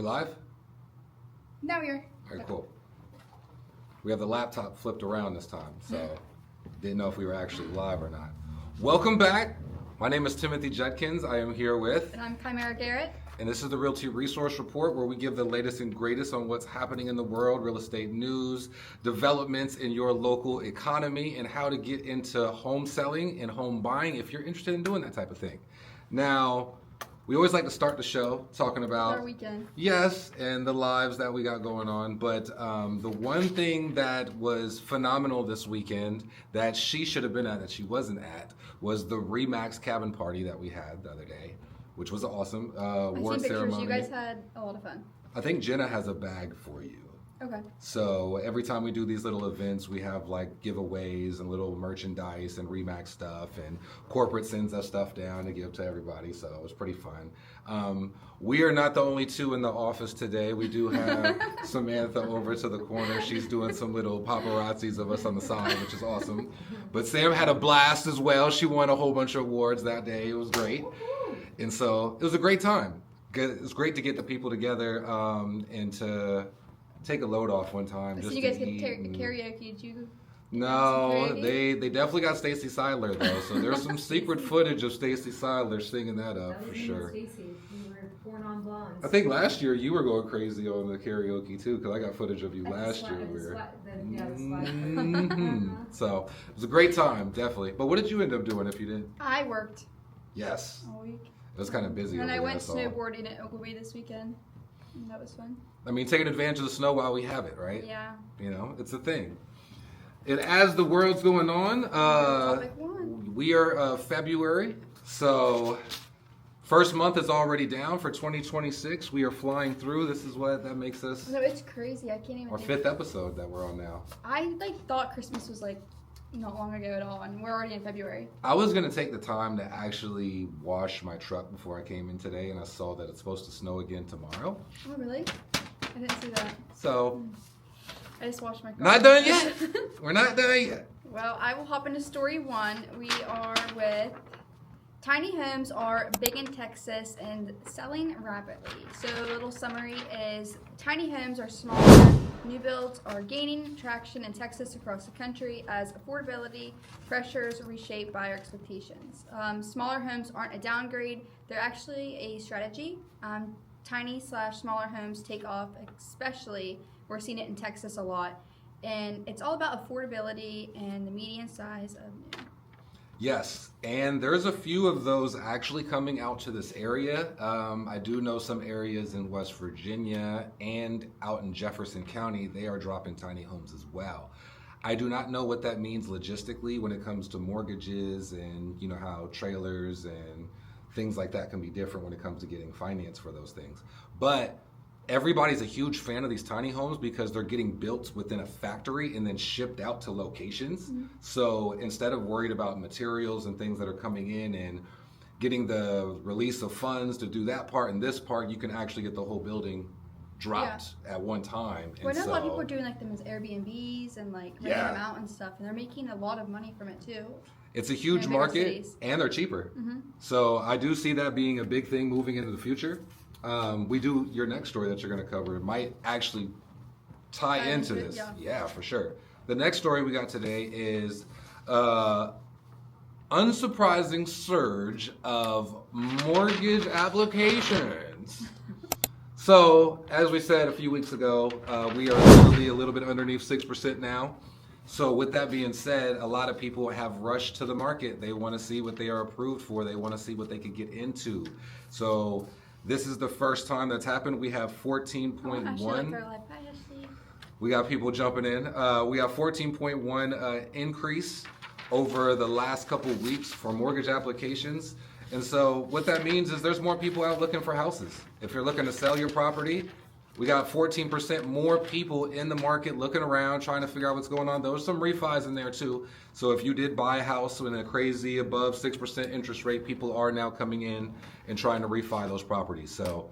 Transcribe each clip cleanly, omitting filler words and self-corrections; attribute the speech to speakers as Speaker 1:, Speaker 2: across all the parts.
Speaker 1: We're live?
Speaker 2: Now we are.
Speaker 1: All right, cool. We have the laptop flipped around this time, so didn't know if we were actually live or not. Welcome back. My name is Timothy Judkins. I am here with...
Speaker 2: And I'm Chimera Garrett.
Speaker 1: And this is the Realty Resource Report, where we give the latest and greatest on what's happening in the world, real estate news, developments in your local economy, and how to get into home selling and home buying if you're interested in doing that type of thing. Now, we always like to start the show talking about
Speaker 2: Our weekend.
Speaker 1: Yes, and the lives that we got going on. But the one thing that was phenomenal this weekend that she should have been at, that she wasn't at, was the Remax cabin party that we had the other day, which was awesome.
Speaker 2: I've
Speaker 1: Award
Speaker 2: seen pictures.
Speaker 1: ceremony.
Speaker 2: You guys had a lot of fun.
Speaker 1: I think Jenna has a bag for you.
Speaker 2: Okay.
Speaker 1: So every time we do these little events, we have like giveaways and little merchandise and Remax stuff, and corporate sends us stuff down to give to everybody. So it was pretty fun. We are not the only two in the office today. We do have Samantha over to the corner. She's doing some little paparazzis of us on the side, which is awesome. But Sam had a blast as well. She won a whole bunch of awards that day. It was great. And so it was a great time. It was great to get the people together and to take a load off one time.
Speaker 2: So
Speaker 1: just
Speaker 2: you guys
Speaker 1: to
Speaker 2: could
Speaker 1: eat
Speaker 2: karaoke. Did you?
Speaker 1: No, they definitely got Stacey Seiler though, so there's some secret footage of Stacey Seiler singing that up for sure.
Speaker 3: Stacey, you were born on blondes.
Speaker 1: I think last year you were going crazy on the karaoke too, because I got footage of you last year. So it was a great time, definitely. But what did you end up doing if you didn't?
Speaker 2: I worked
Speaker 1: Yes,
Speaker 2: all week.
Speaker 1: it was kind of busy.
Speaker 2: And
Speaker 1: over
Speaker 2: I
Speaker 1: there,
Speaker 2: went
Speaker 1: so.
Speaker 2: snowboarding at Ogilvy this weekend. And that was fun.
Speaker 1: I mean, taking advantage of the snow while we have it, right?
Speaker 2: Yeah.
Speaker 1: You know, it's a thing. And as the world's going on,
Speaker 2: Topic one.
Speaker 1: we are February, so first month is already down for 2026. We are flying through. This is what that makes us
Speaker 2: No, it's crazy. I can't even.
Speaker 1: our
Speaker 2: think.
Speaker 1: fifth episode that we're on now.
Speaker 2: I thought Christmas was not long ago at all, and we're already in February.
Speaker 1: I was gonna take the time to actually wash my truck before I came in today, and I saw that it's supposed to snow again tomorrow.
Speaker 2: Oh really? I didn't see that.
Speaker 1: So
Speaker 2: I just washed my car.
Speaker 1: not done yet. We're not done yet.
Speaker 2: Well, I will hop into story one. We are with tiny homes are big in Texas and selling rapidly. So a little summary is tiny homes are smaller. New builds are gaining traction in Texas across the country as affordability pressures reshape buyer expectations. Smaller homes aren't a downgrade. They're actually a strategy. Tiny/smaller homes take off, especially we're seeing it in Texas a lot. And it's all about affordability and the median size of new.
Speaker 1: Yes, and there's a few of those actually coming out to this area. I do know some areas in West Virginia and out in Jefferson County, they are dropping tiny homes as well. I do not know what that means logistically when it comes to mortgages and you know how trailers and things like that can be different when it comes to getting finance for those things. But everybody's a huge fan of these tiny homes because they're getting built within a factory and then shipped out to locations. Mm-hmm. So instead of worried about materials and things that are coming in and getting the release of funds to do that part and this part, you can actually get the whole building dropped at one time.
Speaker 2: Well, I know a lot of people are doing them as Airbnbs and renting them out and stuff, and they're making a lot of money from it too.
Speaker 1: It's a huge market and they're cheaper. Mm-hmm. So I do see that being a big thing moving into the future. We do your next story that you're going to cover. It might actually tie into this. Yeah, for sure. The next story we got today is unsurprising surge of mortgage applications. So, as we said a few weeks ago, we are literally a little bit underneath 6% now. So with that being said, a lot of people have rushed to the market. They want to see what they are approved for. They want to see what they could get into. So this is the first time that's happened. We have 14.1. We got people jumping in. We have 14.1 increase over the last couple weeks for mortgage applications. And so what that means is there's more people out looking for houses. If you're looking to sell your property, we got 14% more people in the market looking around, trying to figure out what's going on. There was some refis in there too. So if you did buy a house in a crazy above 6% interest rate, people are now coming in and trying to refi those properties. So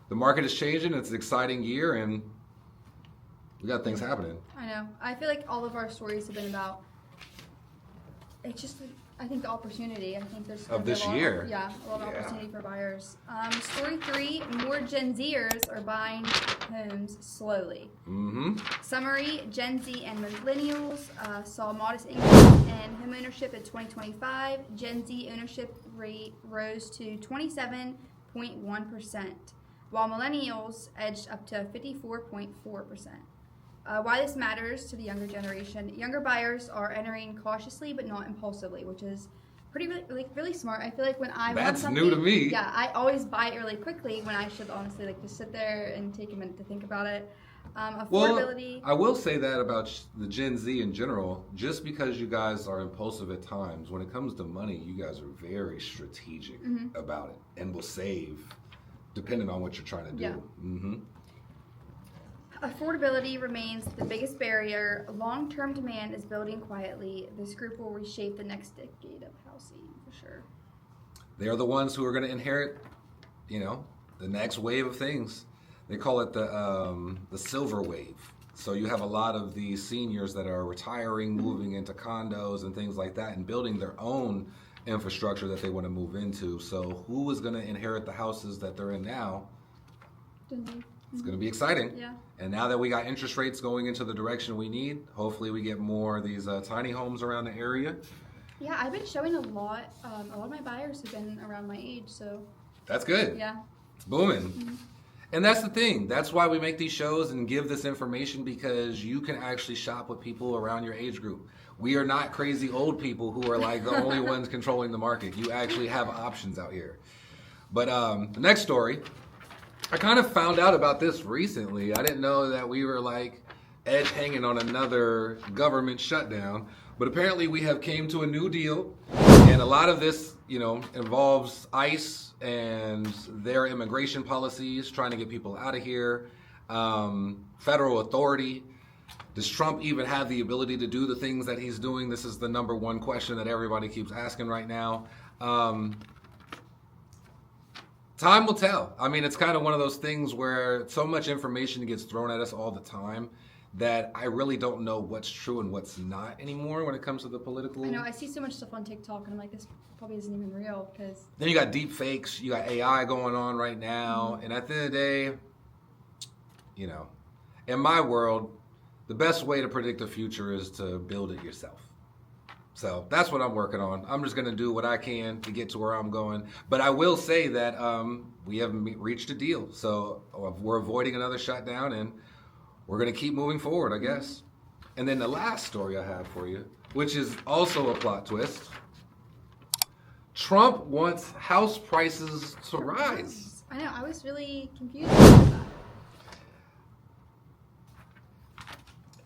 Speaker 1: the market is changing. It's an exciting year and we got things happening.
Speaker 2: I know. I feel like all of our stories have been about, it's just I think the opportunity. I think there's
Speaker 1: Of
Speaker 2: gonna be
Speaker 1: this
Speaker 2: a lot
Speaker 1: year.
Speaker 2: Yeah, a lot of
Speaker 1: Yeah.
Speaker 2: opportunity for buyers. Story 3: more Gen Zers are buying homes slowly.
Speaker 1: Mm-hmm.
Speaker 2: Summary: Gen Z and millennials saw modest increase in homeownership in 2025. Gen Z ownership rate rose to 27.1%, while millennials edged up to 54.4%. Why this matters to the younger generation: younger buyers are entering cautiously but not impulsively, which is really smart. I feel like when I want
Speaker 1: That's
Speaker 2: something,
Speaker 1: new to me.
Speaker 2: Yeah, I always buy it really quickly when I should honestly like just sit there and take a minute to think about it. Affordability.
Speaker 1: Well, I will say that about the Gen Z in general. Just because you guys are impulsive at times, when it comes to money, you guys are very strategic about it and will save depending on what you're trying to do.
Speaker 2: Yeah.
Speaker 1: Mm-hmm.
Speaker 2: Affordability remains the biggest barrier. Long-term demand is building quietly. This group will reshape the next decade of housing for sure.
Speaker 1: They are the ones who are going to inherit, the next wave of things. They call it the silver wave. So you have a lot of these seniors that are retiring, moving into condos and things like that, and building their own infrastructure that they want to move into. So who is going to inherit the houses that they're in now? It's going to be exciting.
Speaker 2: Yeah.
Speaker 1: And now that we got interest rates going into the direction we need, hopefully we get more of these tiny homes around the area.
Speaker 2: Yeah, I've been showing a lot. A lot of my buyers have been around my age, so
Speaker 1: That's good.
Speaker 2: yeah.
Speaker 1: It's booming. And that's the thing. That's why we make these shows and give this information, because you can actually shop with people around your age group. We are not crazy old people who are like the only ones controlling the market. You actually have options out here. But the next story, I kind of found out about this recently. I didn't know that we were like edge hanging on another government shutdown, but apparently we have came to a new deal, and a lot of this, involves ICE and their immigration policies, trying to get people out of here. Federal authority. Does Trump even have the ability to do the things that he's doing? This is the number one question that everybody keeps asking right now. Time will tell. I mean, it's kind of one of those things where so much information gets thrown at us all the time that I really don't know what's true and what's not anymore when it comes to the political.
Speaker 2: I know, I see so much stuff on TikTok and I'm like, this probably isn't even real because.
Speaker 1: Then you got deep fakes, you got AI going on right now, and at the end of the day, in my world, the best way to predict the future is to build it yourself. So that's what I'm working on. I'm just going to do what I can to get to where I'm going. But I will say that we have reached a deal. So we're avoiding another shutdown, and we're going to keep moving forward, I guess. And then the last story I have for you, which is also a plot twist. Trump wants house prices to rise.
Speaker 2: I know, I was really confused about that.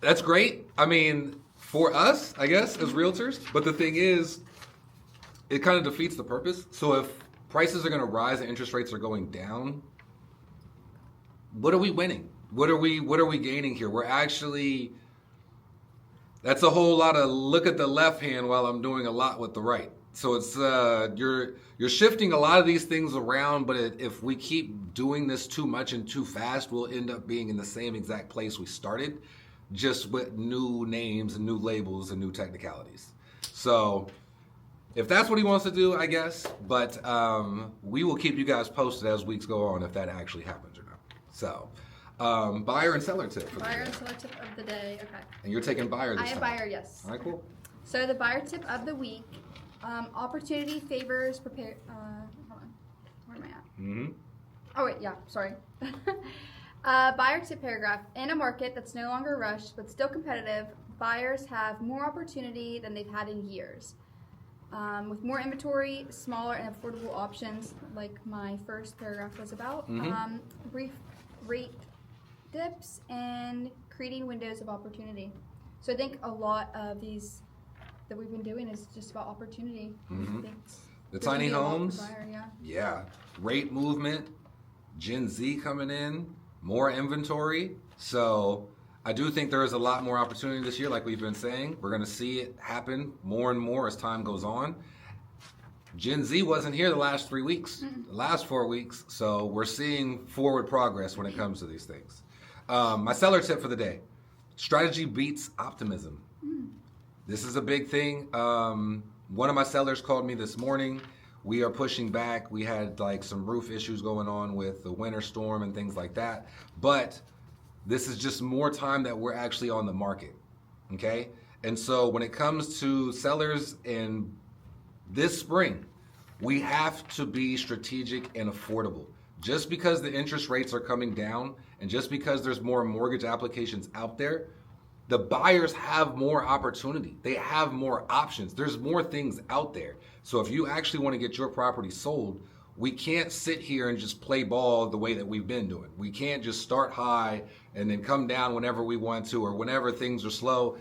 Speaker 1: That's great. I mean, for us, I guess, as realtors. But the thing is, it kind of defeats the purpose. So if prices are going to rise and interest rates are going down, what are we winning? What are we gaining here? We're actually, that's a whole lot of look at the left hand while I'm doing a lot with the right. So it's you're shifting a lot of these things around, but if we keep doing this too much and too fast, we'll end up being in the same exact place we started, just with new names and new labels and new technicalities. So if that's what he wants to do, I guess. But we will keep you guys posted as weeks go on if that actually happens or not. So buyer and seller tip for the
Speaker 2: Buyer
Speaker 1: day.
Speaker 2: and seller tip of the day. Okay.
Speaker 1: And you're taking buyer this
Speaker 2: I have
Speaker 1: time.
Speaker 2: buyer, yes.
Speaker 1: All right, cool.
Speaker 2: So the buyer tip of the week: opportunity favors prepare. Hold on, where am I at?
Speaker 1: Mm-hmm.
Speaker 2: Oh wait, yeah, sorry. Buyer tip paragraph: in a market that's no longer rushed but still competitive, buyers have more opportunity than they've had in years. With more inventory, smaller and affordable options, like my first paragraph was about, brief rate dips, and creating windows of opportunity. So I think a lot of these that we've been doing is just about opportunity.
Speaker 1: Mhm.
Speaker 2: I think
Speaker 1: The
Speaker 2: there's gonna
Speaker 1: tiny
Speaker 2: be a lot for
Speaker 1: homes.
Speaker 2: buyer, yeah.
Speaker 1: Yeah. Rate movement, Gen Z coming in, more inventory. So I do think there is a lot more opportunity this year, like we've been saying. We're going to see it happen more and more as time goes on. Gen Z wasn't here the last 3 weeks, the last 4 weeks. So we're seeing forward progress when it comes to these things. My seller tip for the day: strategy beats optimism. This is a big thing. One of my sellers called me this morning. We are pushing back. We had like some roof issues going on with the winter storm and things like that. But this is just more time that we're actually on the market. Okay? And so when it comes to sellers in this spring, we have to be strategic and affordable. Just because the interest rates are coming down and just because there's more mortgage applications out there, the buyers have more opportunity. They have more options. There's more things out there. So if you actually want to get your property sold, we can't sit here and just play ball the way that we've been doing. We can't just start high and then come down whenever we want to or whenever things are slow.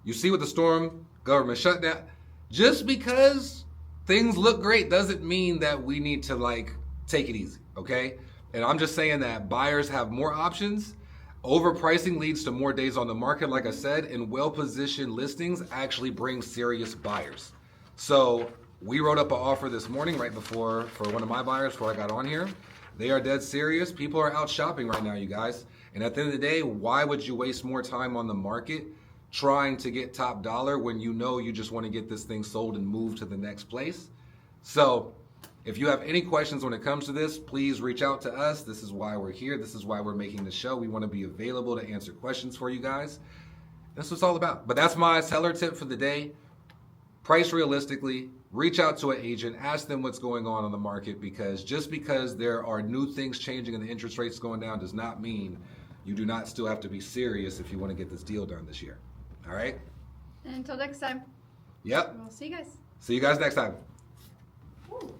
Speaker 1: You see with the storm, government shutdown, just because things look great doesn't mean that we need to like take it easy, okay? And I'm just saying that buyers have more options. Overpricing leads to more days on the market, like I said, and well-positioned listings actually bring serious buyers. So we wrote up an offer this morning right before for one of my buyers before I got on here. They are dead serious. People are out shopping right now, you guys. And at the end of the day, why would you waste more time on the market trying to get top dollar when you know you just want to get this thing sold and move to the next place? So if you have any questions when it comes to this, please reach out to us. This is why we're here. This is why we're making the show. We want to be available to answer questions for you guys. That's what it's all about. But that's my seller tip for the day. Price realistically, reach out to an agent, ask them what's going on the market, because just because there are new things changing and the interest rates going down does not mean you do not still have to be serious if you want to get this deal done this year. All right?
Speaker 2: And until next time.
Speaker 1: Yep.
Speaker 2: We'll see you guys.
Speaker 1: See you guys next time.
Speaker 3: Ooh.